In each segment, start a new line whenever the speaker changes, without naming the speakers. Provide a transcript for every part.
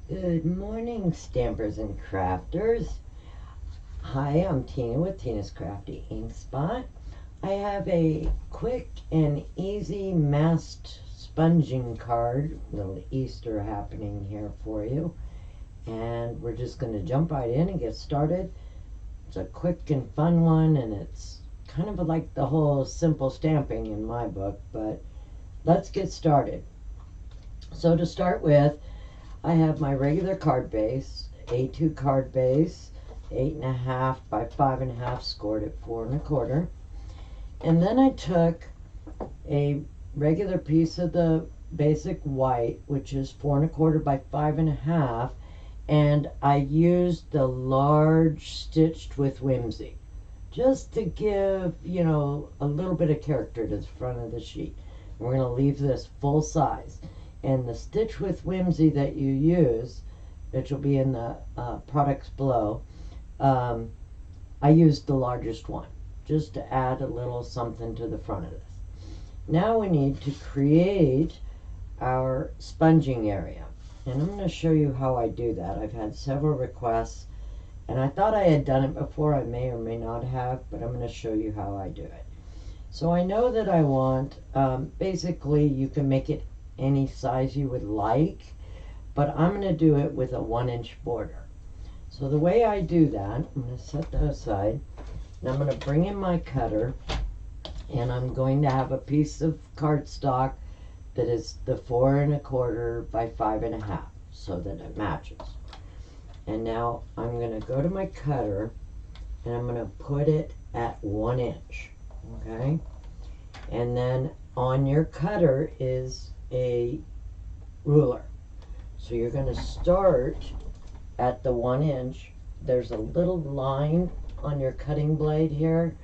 Good morning, stampers and crafters. Hi, I'm Tina with Tina's Crafty Ink Spot. I have a quick and easy masked sponging card, little Easter happening here for you. And we're just going to jump right in and get started. It's a quick and fun one, and it's kind of like the whole simple stamping in my book, but let's get started. So to start with, I have my regular card base, A2 card base, 8.5 by 5.5, scored at 4 1/4. And then I took a regular piece of the basic white, which is 4 1/4 by 5.5, and I used the large Stitched with Whimsy, just to give, a little bit of character to the front of the sheet. We're going to leave this full size. And the Stitch with Whimsy that you use, which will be in the products below, I used the largest one, just to add a little something to the front of this. Now we need to create our sponging area. And I'm going to show you how I do that. I've had several requests, and I thought I had done it before. I may or may not have, but I'm going to show you how I do it. So I know that I want, basically you can make it any size you would like, but I'm going to do it with a 1-inch border. So the way I do that, I'm going to set that aside, and I'm going to bring in my cutter, and I'm going to have a piece of cardstock that is the 4 1/4 by 5.5, so that it matches. And now I'm going to go to my cutter, and I'm going to put it at 1 inch, okay? And then on your cutter is a ruler. So you're going to start at the 1 inch. There's a little line on your cutting blade here.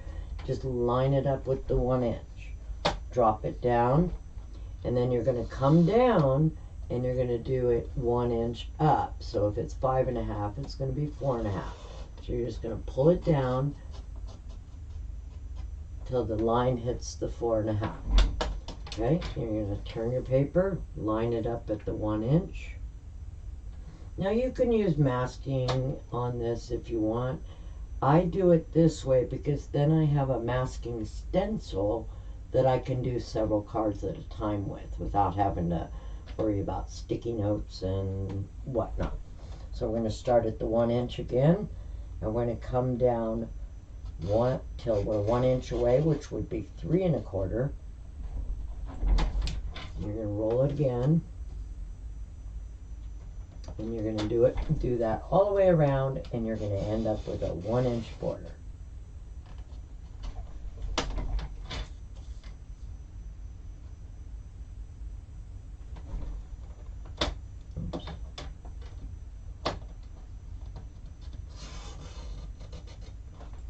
Just line it up with the 1 inch. Drop it down, and then you're going to come down and you're going to do it 1 inch up. So if it's 5.5, it's going to be 4.5. So you're just going to pull it down till the line hits the 4.5. Okay, you're going to turn your paper, line it up at the 1 inch. Now you can use masking on this if you want. I do it this way because then I have a masking stencil that I can do several cards at a time with without having to worry about sticky notes and whatnot. So we're going to start at the 1 inch again, and we're going to come down till we're 1 inch away, which would be 3 1/4. You're going to roll it again, and you're going to do that all the way around, and you're going to end up with a 1 inch border. Oops.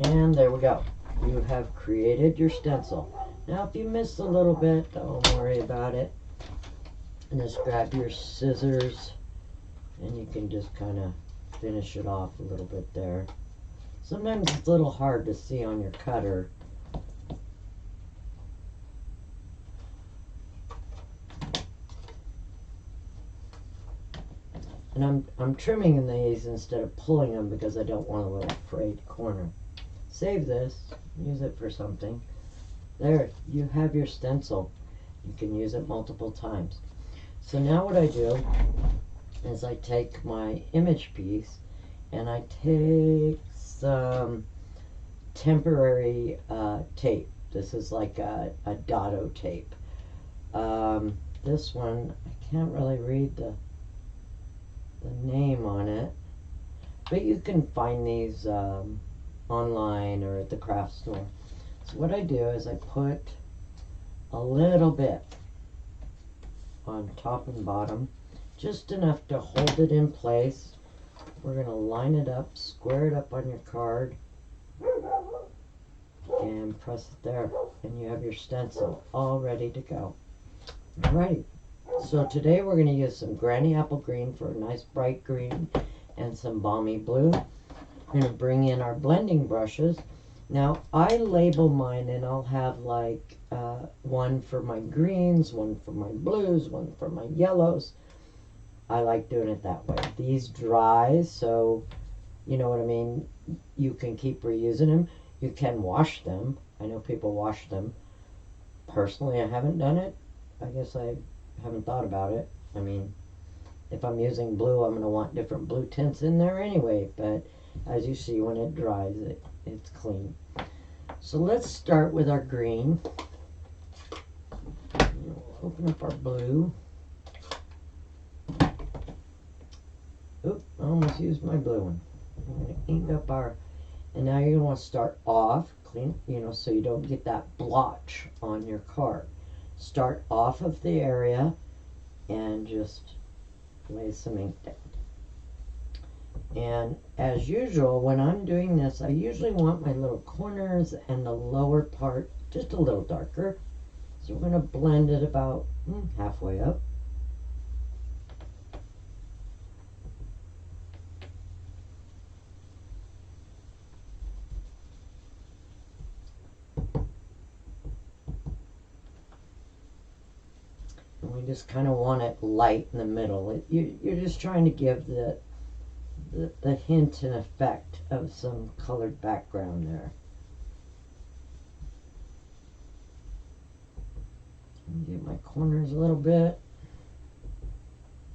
And there we go. You have created your stencil. Now if you miss a little bit, don't worry about it. And just grab your scissors, and you can just kind of finish it off a little bit there. Sometimes it's a little hard to see on your cutter. And I'm trimming these instead of pulling them because I don't want a little frayed corner. Save this, use it for something. There, you have your stencil. You can use it multiple times. So now what I do is I take my image piece and I take some temporary tape. This is like a dado tape. This one, I can't really read the name on it, but you can find these online or at the craft store. So what I do is I put a little bit on top and bottom, just enough to hold it in place. We're going to line it up, square it up on your card, and press it there, and you have your stencil all ready to go. Alrighty, so today we're going to use some Granny Apple Green for a nice bright green and some Balmy Blue. We're going to bring in our blending brushes. Now I label mine, and I'll have like one for my greens, one for my blues, one for my yellows. I like doing it that way. These dry, so you know what I mean, you can keep reusing them. You can wash them. I know people wash them. Personally, I haven't done it. I guess I haven't thought about it. I mean, if I'm using blue, I'm going to want different blue tints in there anyway, but as you see, when it dries, it's clean. So let's start with our green. We'll open up our blue. Oop, I almost used my blue one. I'm going to ink up our, and now you're going to want to start off, clean, so you don't get that blotch on your card. Start off of the area and just lay some ink down. And as usual, when I'm doing this, I usually want my little corners and the lower part just a little darker. So we're going to blend it about halfway up. And we just kind of want it light in the middle. You're just trying to give the hint and effect of some colored background there. Get my corners a little bit.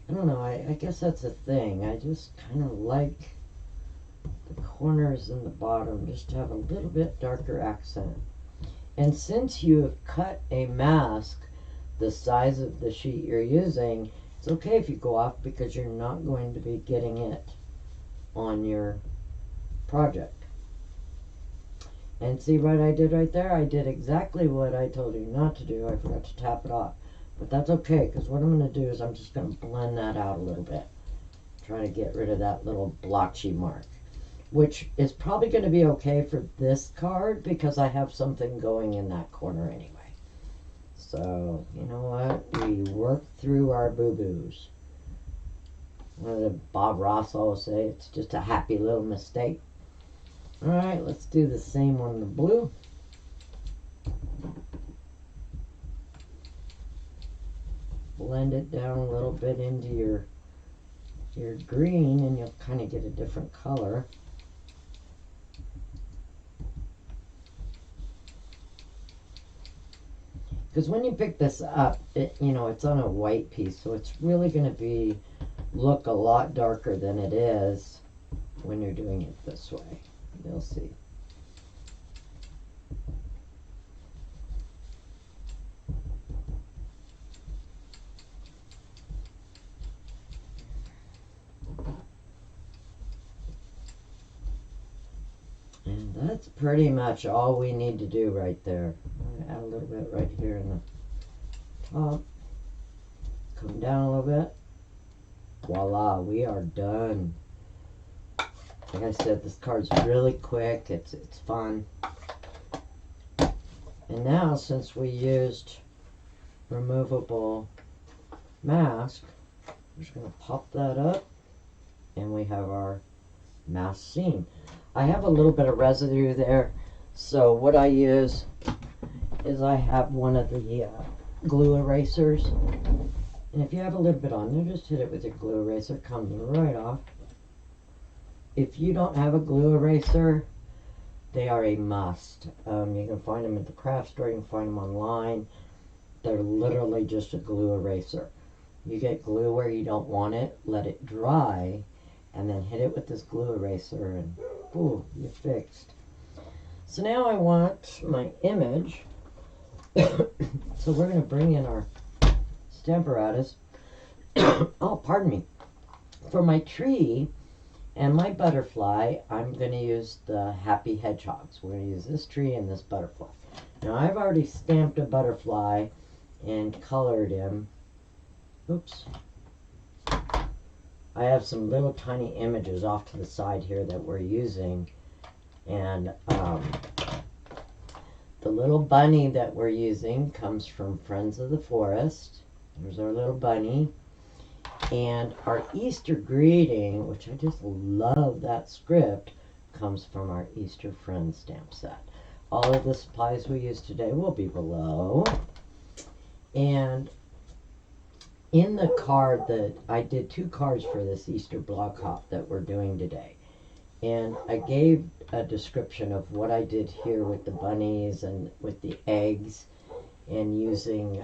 I don't know, I guess that's a thing. I just kind of like the corners and the bottom just to have a little bit darker accent. And since you have cut a mask the size of the sheet you're using, it's okay if you go off because you're not going to be getting it on your project. And see what I did right there? I did exactly what I told you not to do. I forgot to tap it off. But that's okay, because what I'm going to do is I'm just going to blend that out a little bit. Try to get rid of that little blotchy mark. Which is probably going to be okay for this card, because I have something going in that corner anyway. So, you know what? We work through our boo-boos. What did Bob Ross always say? It's just a happy little mistake. Alright, let's do the same on the blue. Blend it down a little bit into your green, and you'll kind of get a different color. Because when you pick this up, it's on a white piece, so it's really going to look a lot darker than it is when you're doing it this way. You'll see. And that's pretty much all we need to do right there. I'm going to add a little bit right here in the top. Come down a little bit. Voila, we are done. Like I said, this card's really quick. It's fun. And now, since we used removable mask, we're just going to pop that up, and we have our mask scene. I have a little bit of residue there, so what I use is I have one of the glue erasers. And if you have a little bit on there, just hit it with your glue eraser. It comes right off. If you don't have a glue eraser, they are a must. You can find them at the craft store. You can find them online. They're literally just a glue eraser. You get glue where you don't want it, let it dry, and then hit it with this glue eraser, and ooh, you're fixed. So now I want my image. So we're going to bring in our Stamparatus. Oh, pardon me. For my tree and my butterfly, I'm going to use the Happy Hedgehogs. We're going to use this tree and this butterfly. Now, I've already stamped a butterfly and colored him. Oops. I have some little tiny images off to the side here that we're using. And the little bunny that we're using comes from Friends of the Forest. There's our little bunny. And our Easter greeting, which I just love that script, comes from our Easter Friends stamp set. All of the supplies we use today will be below. And, in the card that I did 2 cards for this Easter block hop that we're doing today. And I gave a description of what I did here with the bunnies and with the eggs and using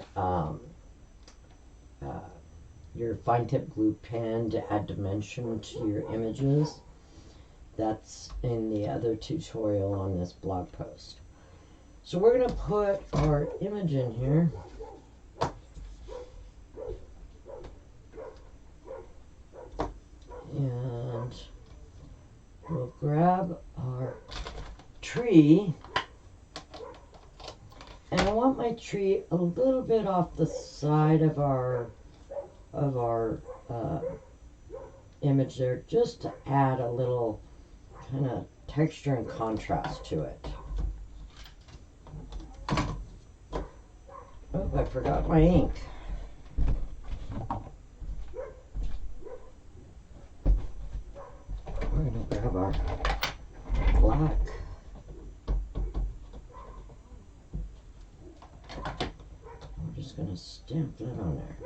your fine tip glue pen to add dimension to your images. That's in the other tutorial on this blog post. So we're going to put our image in here. And we'll grab our tree. And I want my tree a little bit off the side of our image there, just to add a little kind of texture and contrast to it. Oh, I forgot my ink. We're going to grab our black. We're just going to stamp that on there.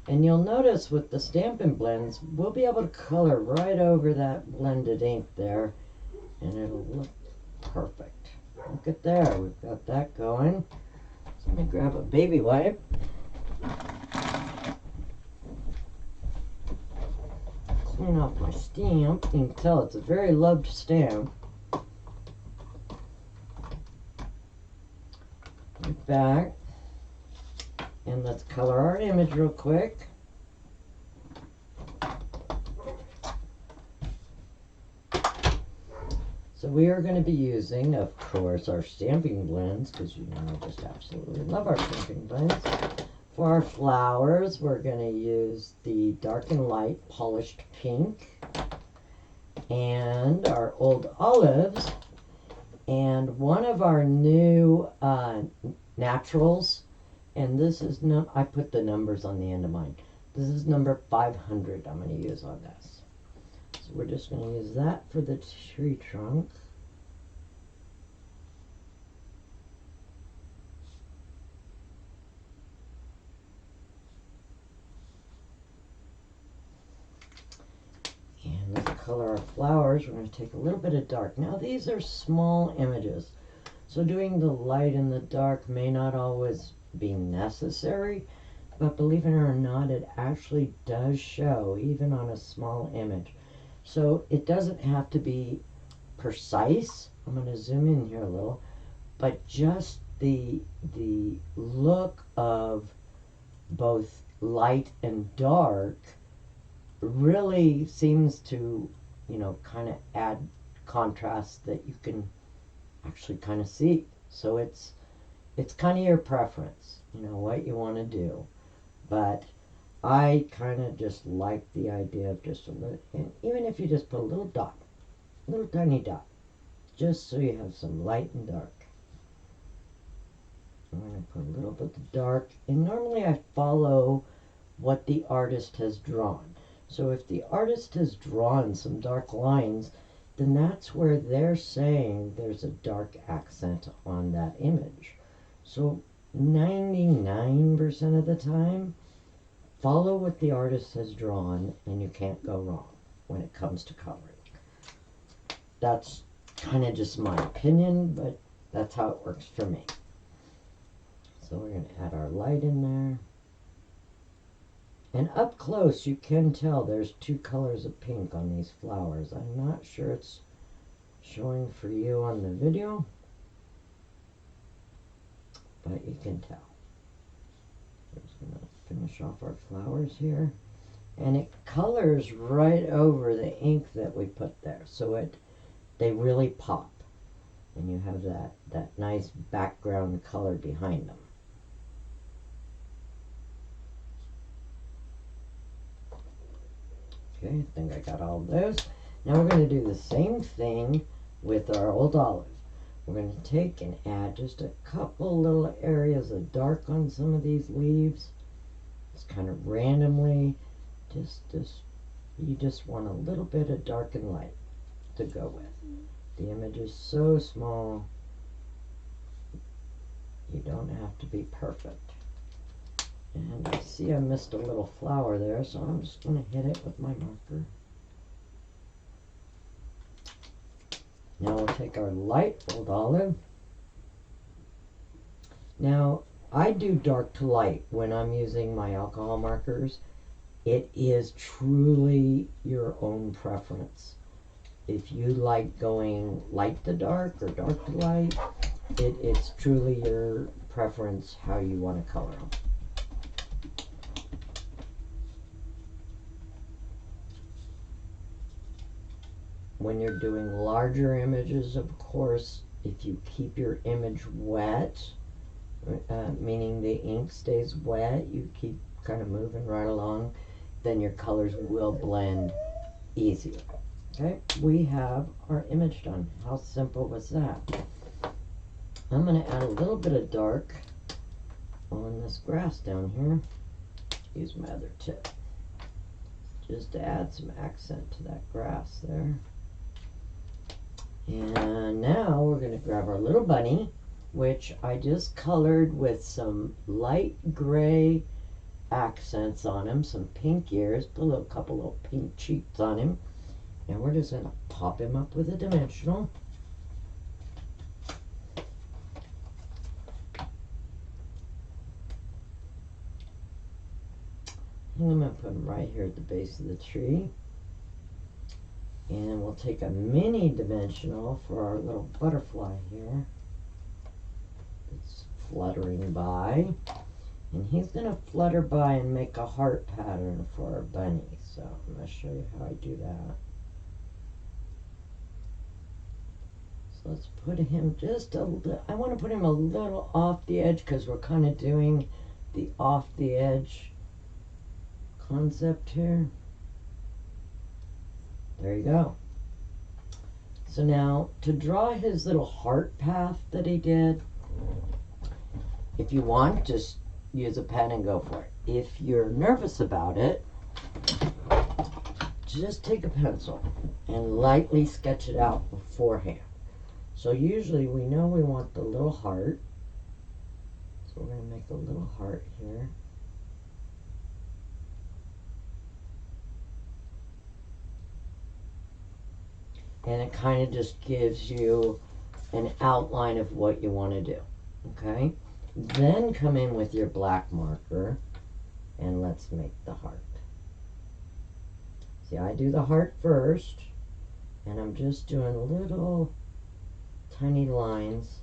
And you'll notice with the Stampin' Blends, we'll be able to color right over that blended ink there, and it'll look perfect. Look at there, we've got that going. So let me grab a baby wipe. Clean off my stamp. You can tell it's a very loved stamp. Put it back. And let's color our image real quick. So we are going to be using, of course, our Stampin' Blends, because you know I just absolutely love our Stampin' Blends. For our flowers, we're going to use the Dark and Light Polished Pink, and our Old Olives, and one of our new naturals. And this is I put the numbers on the end of mine. This is number 500 I'm going to use on this. So we're just going to use that for the tree trunk. And let's color our flowers. We're going to take a little bit of dark. Now these are small images, so doing the light and the dark may not always be necessary, but believe it or not, it actually does show even on a small image. So it doesn't have to be precise. I'm going to zoom in here a little, but just the look of both light and dark really seems to, you know, kind of add contrast that you can actually kind of see. So it's kind of your preference, you know, what you want to do. But I kind of just like the idea of just a little, and even if you just put a little dot, a little tiny dot, just so you have some light and dark. I'm going to put a little bit of dark, and normally I follow what the artist has drawn. So if the artist has drawn some dark lines, then that's where they're saying there's a dark accent on that image. So 99% of the time, follow what the artist has drawn and you can't go wrong when it comes to coloring. That's kind of just my opinion, but that's how it works for me. So we're going to add our light in there. And up close you can tell there's 2 colors of pink on these flowers. I'm not sure it's showing for you on the video, but you can tell. We're just going to finish off our flowers here. And it colors right over the ink that we put there. So they really pop. And you have that nice background color behind them. Okay, I think I got all of those. Now we're going to do the same thing with our Old Olive. We're going to take and add just a couple little areas of dark on some of these leaves. Just kind of randomly, you just want a little bit of dark and light to go with. The image is so small, you don't have to be perfect. And I see I missed a little flower there, so I'm just going to hit it with my marker. Now we'll take our light old olive. Now, I do dark to light when I'm using my alcohol markers. It is truly your own preference. If you like going light to dark or dark to light, it's truly your preference how you want to color them. When you're doing larger images, of course, if you keep your image wet, meaning the ink stays wet, you keep kind of moving right along, then your colors will blend easier. Okay, we have our image done. How simple was that? I'm going to add a little bit of dark on this grass down here. Use my other tip just to add some accent to that grass there. And now we're going to grab our little bunny, which I just colored with some light gray accents on him, some pink ears, put a couple little pink cheeks on him, and we're just going to pop him up with a dimensional. And I'm going to put him right here at the base of the tree. And we'll take a mini dimensional for our little butterfly here. It's fluttering by. And he's going to flutter by and make a heart pattern for our bunny. So I'm going to show you how I do that. So let's put him just a little, I want to put him a little off the edge because we're kind of doing the off the edge concept here. There you go. So now to draw his little heart path that he did, if you want, just use a pen and go for it. If you're nervous about it, just take a pencil and lightly sketch it out beforehand. So usually we know we want the little heart. So we're going to make a little heart here. And it kind of just gives you an outline of what you want to do. Okay? Then come in with your black marker and let's make the heart. See, I do the heart first, and I'm just doing little tiny lines.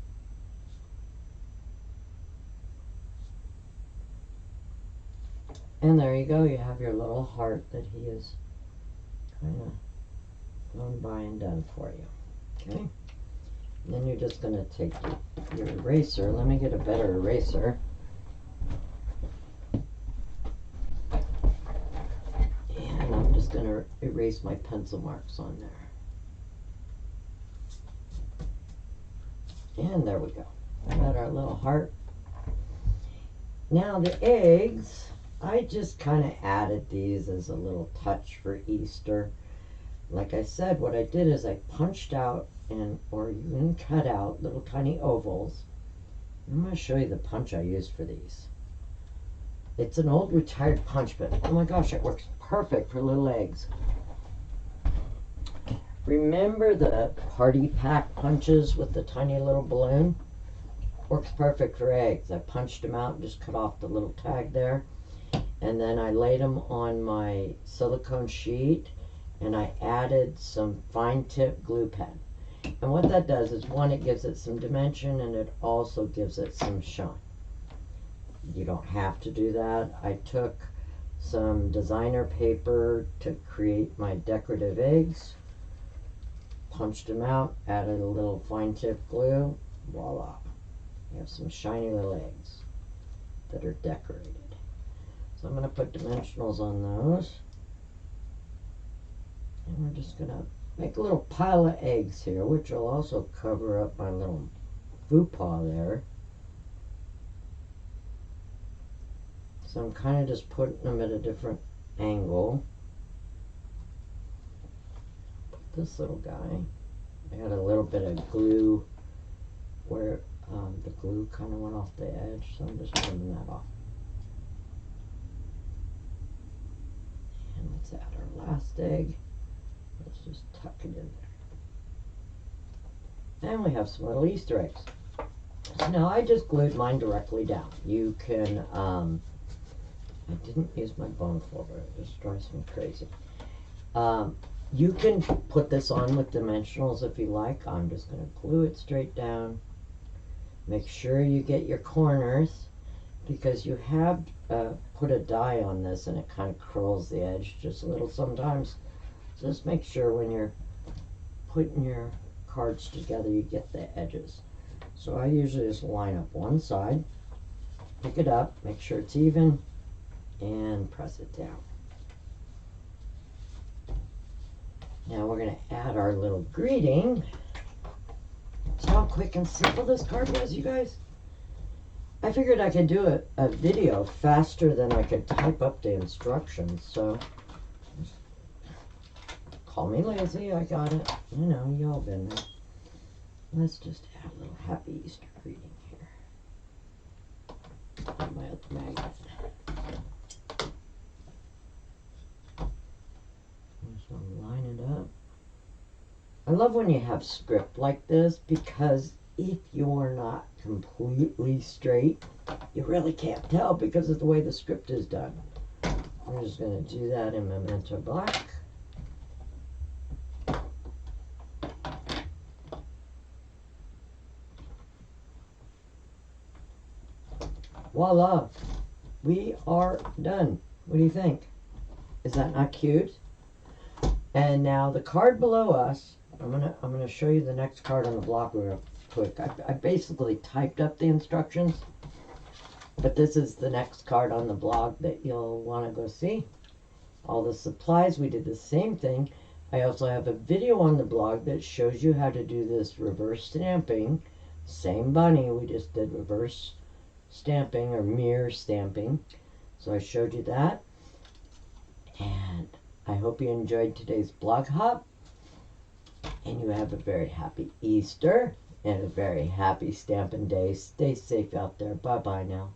And there you go, you have your little heart that he is kind of gone by and done for you. Okay? And then you're just going to take your eraser. Let me get a better eraser. And I'm just going to erase my pencil marks on there. And there we go. Got our little heart. Now the eggs, I just kind of added these as a little touch for Easter. Like I said, what I did is I punched out or you can cut out little tiny ovals. I'm going to show you the punch I used for these. It's an old retired punch, but oh my gosh, it works perfect for little eggs. Remember the party pack punches with the tiny little balloon? Works perfect for eggs. I punched them out and just cut off the little tag there. And then I laid them on my silicone sheet and I added some fine tip glue pen. And what that does is, one, it gives it some dimension and it also gives it some shine. You don't have to do that. I took some designer paper to create my decorative eggs, punched them out, added a little fine tip glue, voila. You have some shiny little eggs that are decorated. So I'm going to put dimensionals on those. And we're just going to make a little pile of eggs here, which will also cover up my little faux there. So I'm kind of just putting them at a different angle. Put this little guy. I had a little bit of glue where the glue kind of went off the edge, so I'm just trimming that off. Let's add our last egg. Let's just tuck it in there. And we have some little Easter eggs. So now I just glued mine directly down. You can, I didn't use my bone folder, it just drives me crazy. You can put this on with dimensionals if you like. I'm just going to glue it straight down. Make sure you get your corners, because you have put a die on this and it kind of curls the edge just a little sometimes. Just make sure when you're putting your cards together you get the edges. So I usually just line up one side, pick it up, make sure it's even, and press it down. Now we're going to add our little greeting. See how quick and simple this card was, you guys? I figured I could do a video faster than I could type up the instructions, so call me lazy, I got it. You know, y'all been there. Let's just add a little happy Easter greeting here. And my other magnet. So line it up. I love when you have script like this, because if you're not completely straight, you really can't tell because of the way the script is done. I'm just going to do that in Memento Black. Voila! We are done. What do you think? Is that not cute? And now the card below us, I'm gonna show you the next card on the block real quick. I basically typed up the instructions, but this is the next card on the blog that you'll want to go see. All the supplies, we did the same thing. I also have a video on the blog that shows you how to do this reverse stamping. Same bunny, we just did reverse stamping or mirror stamping. So I showed you that. And I hope you enjoyed today's blog hop, and you have a very happy Easter and a very happy Stampin' Day. Stay safe out there. Bye-bye now.